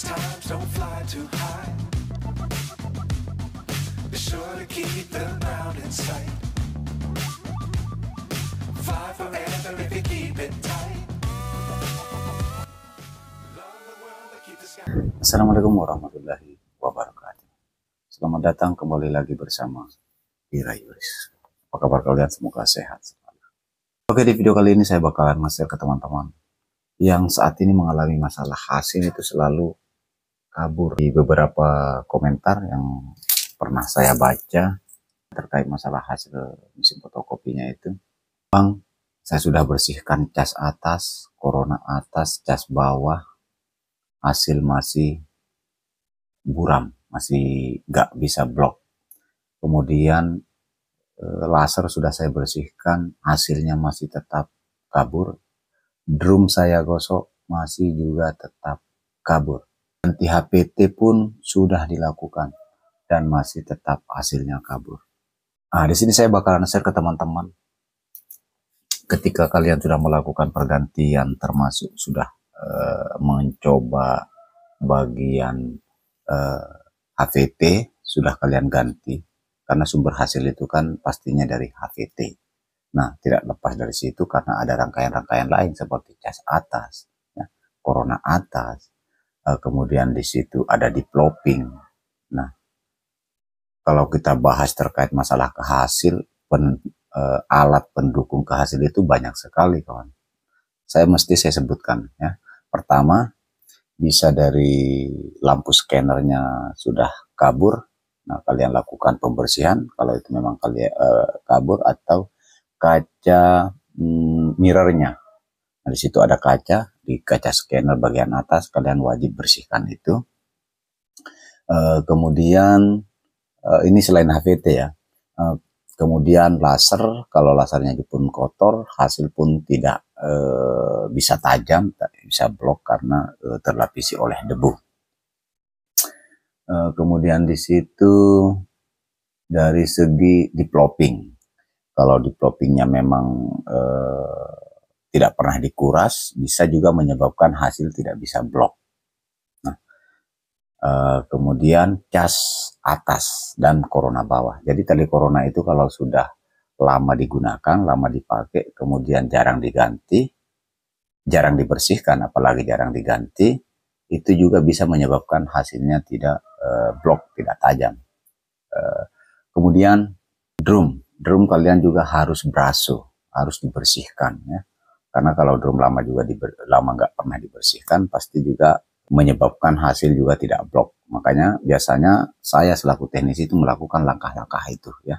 These times don't fly too high. Be sure to keep the ground in sight. Fly forever if you keep it tight. Love the world but keep the sky. Assalamualaikum warahmatullahi wabarakatuh. Selamat datang kembali lagi bersama Ira Yuris. Apa kabar kalian? Semoga sehat selalu. Oke, di video kali ini saya bakalan nge-share ke teman-teman yang saat ini mengalami masalah hasil itu selalu kabur. Di beberapa komentar yang pernah saya baca terkait masalah hasil mesin fotokopinya itu, Bang, saya sudah bersihkan cas atas, corona atas, cas bawah, hasil masih buram, masih gak bisa blok. Kemudian laser sudah saya bersihkan, hasilnya masih tetap kabur. Drum saya gosok, masih juga tetap kabur. Ganti HPT pun sudah dilakukan dan masih tetap hasilnya kabur. Nah, di sini saya bakalan share ke teman-teman. Ketika kalian sudah melakukan pergantian, termasuk sudah mencoba bagian HVT, sudah kalian ganti, karena sumber hasil itu kan pastinya dari HVT. Nah, tidak lepas dari situ karena ada rangkaian-rangkaian lain seperti cas atas, ya, corona atas, kemudian di situ ada developing. Nah, kalau kita bahas terkait masalah kehasil, alat pendukung kehasil itu banyak sekali, kawan. Saya sebutkan, ya. Pertama, bisa dari lampu scannernya sudah kabur. Nah, kalian lakukan pembersihan kalau itu memang kalian kabur, atau kaca mirrornya. Nah, di situ ada kaca, di kaca scanner bagian atas kalian wajib bersihkan itu. Kemudian ini selain HVT, ya. Kemudian laser, kalau lasernya pun kotor, hasil pun tidak bisa tajam, tak bisa blok karena terlapisi oleh debu. Kemudian di situ dari segi developing, kalau developingnya memang tidak pernah dikuras, bisa juga menyebabkan hasil tidak bisa blok. Nah, kemudian cas atas dan corona bawah. Jadi tali corona itu kalau sudah lama digunakan, lama dipakai, kemudian jarang diganti, jarang dibersihkan, apalagi jarang diganti, itu juga bisa menyebabkan hasilnya tidak blok, tidak tajam. Kemudian drum kalian juga harus beraso, harus dibersihkan, ya. Karena kalau drum lama nggak pernah dibersihkan, pasti juga menyebabkan hasil juga tidak blok. Makanya biasanya saya selaku teknisi itu melakukan langkah-langkah itu, ya.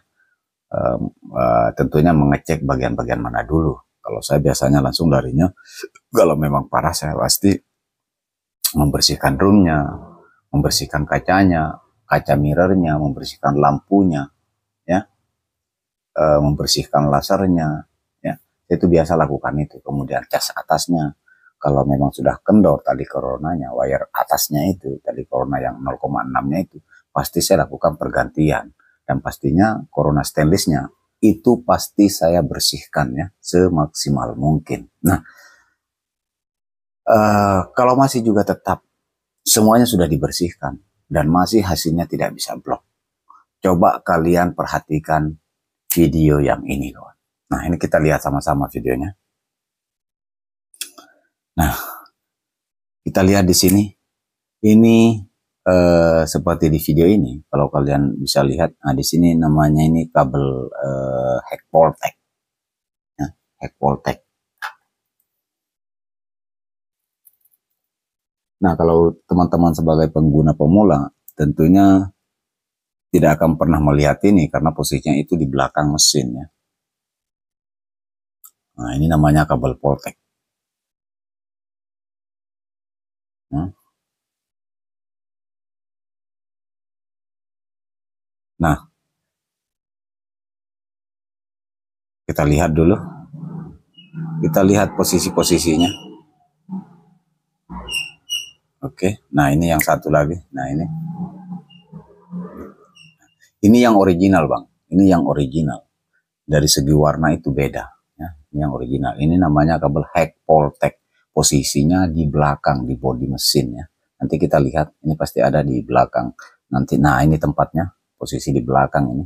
Tentunya mengecek bagian-bagian mana dulu. Kalau saya biasanya langsung larinya, kalau memang parah saya pasti membersihkan drumnya, membersihkan kacanya, kaca mirrornya, membersihkan lampunya, ya, membersihkan lasernya, ya. Itu biasa lakukan itu. Kemudian cas atasnya, kalau memang sudah kendor tali coronanya, wire atasnya itu, tali corona yang 0,6-nya itu, pasti saya lakukan pergantian. Dan pastinya corona stainlessnya itu pasti saya bersihkan, ya, semaksimal mungkin. Nah, kalau masih juga tetap semuanya sudah dibersihkan dan masih hasilnya tidak bisa blok, coba kalian perhatikan video yang ini, kawan. Nah, ini kita lihat sama-sama videonya. Nah, kita lihat di sini. Ini seperti di video ini, kalau kalian bisa lihat, nah di sini namanya ini kabel heck Voltec, ya, heck Voltec. Nah, kalau teman-teman sebagai pengguna pemula, tentunya tidak akan pernah melihat ini karena posisinya itu di belakang mesin, ya. Nah, ini namanya kabel Voltec. Nah, kita lihat dulu. Kita lihat posisi-posisinya. Oke, nah ini yang satu lagi. Nah, ini yang original, Bang. Ini yang original. Dari segi warna itu beda, ya. Ini yang original. Ini namanya kabel heck Voltec. Posisinya di belakang, di bodi mesin, ya. Nanti kita lihat, ini pasti ada di belakang. Nanti, nah ini tempatnya, posisi di belakang ini.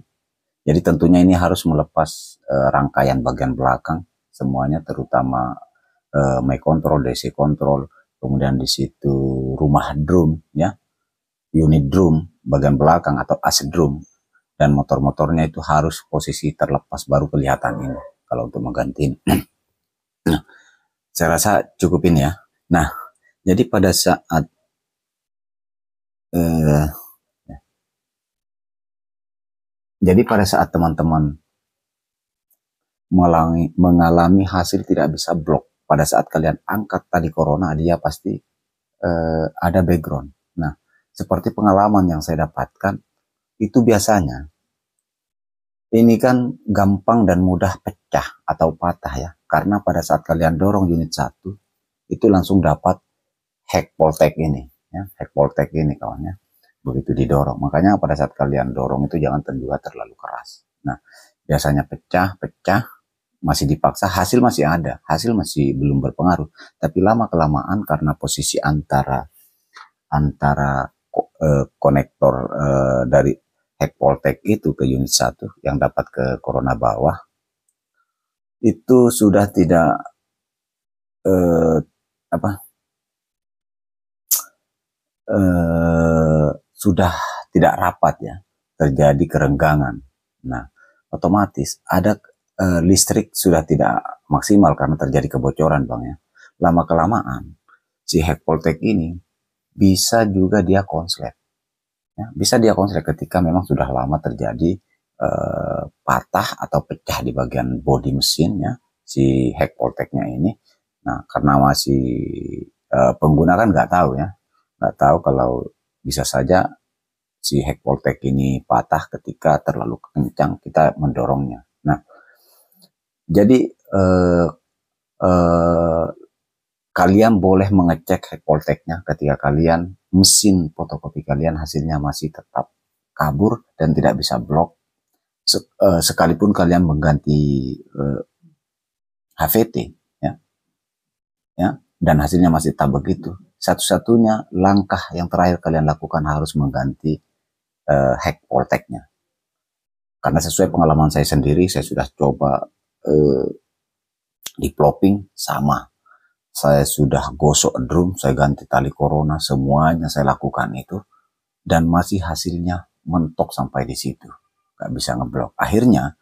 Jadi tentunya ini harus melepas rangkaian bagian belakang semuanya, terutama my control, DC control, kemudian di situ rumah drum ya, unit drum bagian belakang atau AC drum, dan motor-motornya itu harus posisi terlepas baru kelihatan ini kalau untuk mengganti. Nah, saya rasa cukupin ya. Nah, jadi pada saat teman-teman mengalami hasil tidak bisa blok, pada saat kalian angkat tali corona, dia pasti ada background. Nah, seperti pengalaman yang saya dapatkan, itu biasanya ini kan gampang dan mudah pecah atau patah ya, karena pada saat kalian dorong unit 1 itu langsung dapat heck poltek ini ya, heck poltek ini kawannya, begitu didorong. Makanya pada saat kalian dorong itu jangan juga terlalu keras. Nah, biasanya pecah masih dipaksa, hasil masih ada, hasil masih belum berpengaruh, tapi lama kelamaan karena posisi antara konektor dari heck poltek itu ke unit 1 yang dapat ke corona bawah itu sudah tidak sudah tidak rapat ya, terjadi kerenggangan. Nah, otomatis ada listrik sudah tidak maksimal karena terjadi kebocoran bang ya. Lama kelamaan si heck poltek ini bisa juga dia konslet ya, bisa dia konslet ketika memang sudah lama terjadi patah atau pecah di bagian bodi mesinnya si heck polteknya ini. Nah, karena masih pengguna kan nggak tahu ya, nggak tahu kalau bisa saja si heck poltek ini patah ketika terlalu kencang kita mendorongnya. Nah, jadi kalian boleh mengecek heck polteknya ketika kalian mesin fotokopi kalian hasilnya masih tetap kabur dan tidak bisa blok, sekalipun kalian mengganti HVT ya, dan hasilnya masih tetap begitu. Satu-satunya langkah yang terakhir kalian lakukan harus mengganti heck polteknya. Karena sesuai pengalaman saya sendiri, saya sudah coba di plopping sama. Saya sudah gosok drum, saya ganti tali corona, semuanya saya lakukan itu. Dan masih hasilnya mentok sampai di situ. Gak bisa ngeblok. Akhirnya,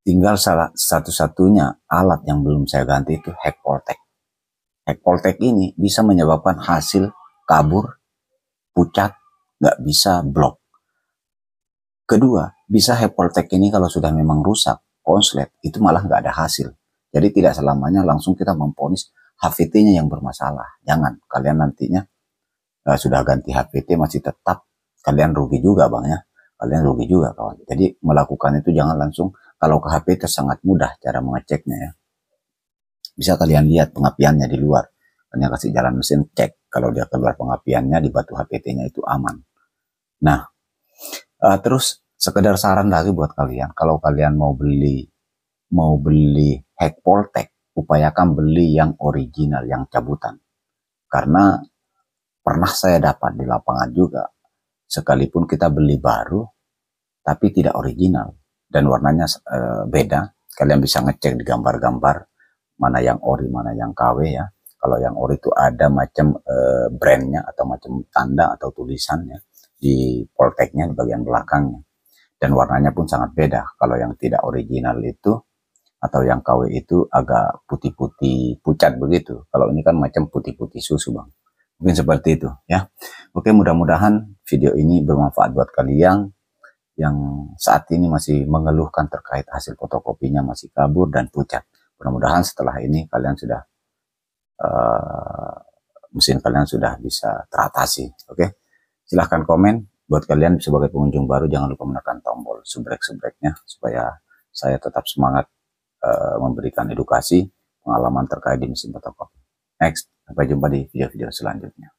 tinggal satu-satunya alat yang belum saya ganti itu heck poltek. Heck poltek ini bisa menyebabkan hasil kabur, pucat, gak bisa blok. Kedua, bisa heck poltek ini kalau sudah memang rusak, konslet, itu malah gak ada hasil. Jadi tidak selamanya langsung kita memponis HVT-nya yang bermasalah. Jangan, kalian nantinya sudah ganti HVT masih tetap, kalian rugi juga bang ya. Kalian rugi juga kawan. Jadi melakukan itu jangan langsung, kalau ke HVT sangat mudah cara mengeceknya ya. Bisa kalian lihat pengapiannya di luar. Kalian kasih jalan mesin, cek. Kalau dia keluar pengapiannya di batu HVT-nya itu aman. Nah, terus sekedar saran lagi buat kalian. Kalau kalian mau beli heck poltek, upayakan beli yang original, yang cabutan. Karena pernah saya dapat di lapangan juga, sekalipun kita beli baru, tapi tidak original, dan warnanya beda, kalian bisa ngecek di gambar-gambar, mana yang ori, mana yang KW ya. Kalau yang ori itu ada macam brandnya, atau macam tanda atau tulisannya, di polteknya, di bagian belakangnya. Dan warnanya pun sangat beda, kalau yang tidak original itu, atau yang KW itu agak putih-putih pucat begitu. Kalau ini kan macam putih-putih susu bang. Mungkin seperti itu ya. Oke, mudah-mudahan video ini bermanfaat buat kalian yang saat ini masih mengeluhkan terkait hasil fotokopinya masih kabur dan pucat. Mudah-mudahan setelah ini kalian sudah mesin kalian sudah bisa teratasi. Oke, silahkan komen. Buat kalian sebagai pengunjung baru jangan lupa menekan tombol subrek-subreknya supaya saya tetap semangat memberikan edukasi pengalaman terkait di mesin fotokopi. Next, sampai jumpa di video-video selanjutnya.